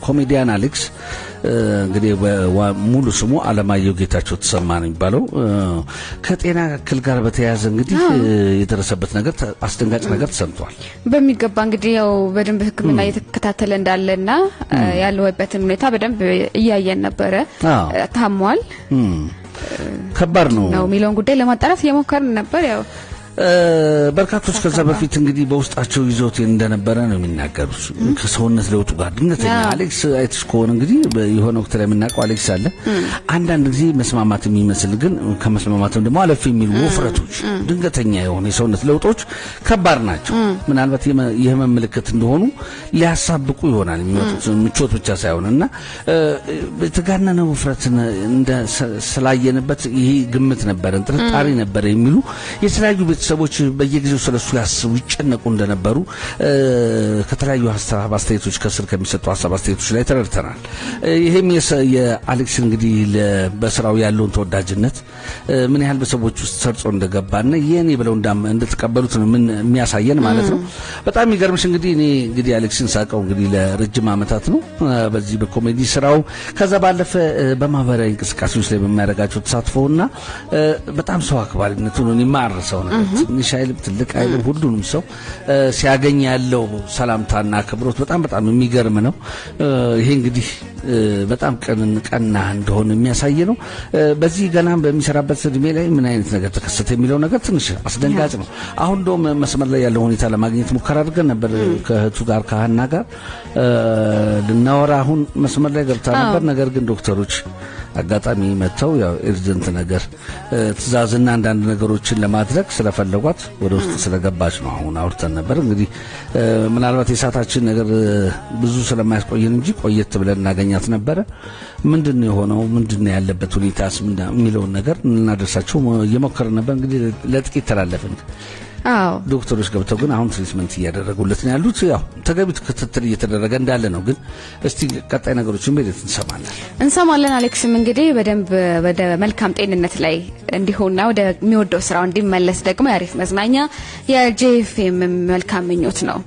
ኮሜዲያን አሌክስ እንግዲህ ሙሉ ስሙ አለማየሁ ጌታቸው ተሰማ ነው የሚባለው ከጤና እክል ጋር በተያያዘ እንግዲህ የደረሰበት ነገር አስደንጋጭ ነገር ተሰምቷል። በሚገባ እንግዲህ ያው በደንብ ሕክምና እየተከታተለ እንዳለና ያለውበትን ሁኔታ በደንብ እያየን ነበረ። ታሟል። ከባድ ነው የሚለውን ጉዳይ ለማጣራት እየሞከርን ነበር። ያው በርካቶች ከዛ በፊት እንግዲህ በውስጣቸው ይዞት እንደነበረ ነው የሚናገሩት ከሰውነት ለውጡ ጋር ድንገተኛ አሌክስ አይተሽ ከሆነ እንግዲህ የሆነ ወቅት ላይ የምናውቀው አሌክስ አለ አንዳንድ ጊዜ መስማማት የሚመስል ግን ከመስማማትም ደግሞ አለፍ የሚሉ ወፍረቶች ድንገተኛ የሆነ የሰውነት ለውጦች ከባድ ናቸው። ምናልባት የህመም ምልክት እንደሆኑ ሊያሳብቁ ይሆናል የሚወጡት ምቾት ብቻ ሳይሆንና የተጋነነ ውፍረት እንደ ስላየንበት ይሄ ግምት ነበር ጥርጣሬ ነበር የሚሉ የተለያዩ ሰዎች በየጊዜው ስለሱ ያስቡ ይጨነቁ እንደነበሩ ከተለያዩ ሀሳብ አስተያየቶች ከስር ከሚሰጡ ሀሳብ አስተያየቶች ላይ ተረድተናል። ይሄም የአሌክስ እንግዲህ በስራው ያለውን ተወዳጅነት ምን ያህል በሰዎች ውስጥ ሰርጾ እንደገባና የኔ ብለው እንደተቀበሉት ነው ምን የሚያሳየን ማለት ነው። በጣም የሚገርምሽ እንግዲህ አሌክስን ሳቀው እንግዲህ ለረጅም ዓመታት ነው በዚህ በኮሜዲ ስራው ከዛ ባለፈ በማህበራዊ እንቅስቃሴዎች ላይ በሚያደርጋቸው ተሳትፎና በጣም ሰው አክባሪነቱ ነው የሚማርሰው ነው። ትንሽ አይልም ትልቅ አይልም ሁሉንም ሰው ሲያገኝ ያለው ሰላምታና ክብሮት በጣም የሚገርም ነው። ይሄ እንግዲህ በጣም ቀና እንደሆነ የሚያሳይ ነው። በዚህ ገና በሚሰራበት እድሜ ላይ ምን አይነት ነገር ተከሰተ የሚለው ነገር ትንሽ አስደንጋጭ ነው። አሁን እንደውም መስመር ላይ ያለው ሁኔታ ለማግኘት ሙከራ አድርገን ነበር ከእህቱ ጋር ከሀና ጋር ልናወራ አሁን መስመር ላይ ገብታ ነበር። ነገር ግን ዶክተሮች አጋጣሚ መተው ያው ኤርጀንት ነገር ትዕዛዝና አንዳንድ ነገሮችን ለማድረግ ስለፈለጓት ወደ ውስጥ ስለገባች ነው አሁን አውርተን ነበር። እንግዲህ ምናልባት የሳታችን ነገር ብዙ ስለማያስቆየን እንጂ ቆየት ብለን እናገኛት ነበረ። ምንድነው የሆነው ምንድነው ያለበት ሁኔታስ የሚለውን ነገር እናደርሳቸው እየሞከርን ነበር። እንግዲህ ለጥቂት ተላለፍን። ዶክተሮች ገብተው ግን አሁን ትሪትመንት እያደረጉለት ነው ያሉት። ያው ተገቢው ክትትል እየተደረገ እንዳለ ነው። ግን እስቲ ቀጣይ ነገሮችን በደት እንሰማለን። አሌክስም እንግዲህ በደንብ ወደ መልካም ጤንነት ላይ እንዲሆንና ወደ የሚወደው ስራው እንዲመለስ ደግሞ የአሪፍ መዝናኛ የጄኤፍኤም መልካም ምኞት ነው።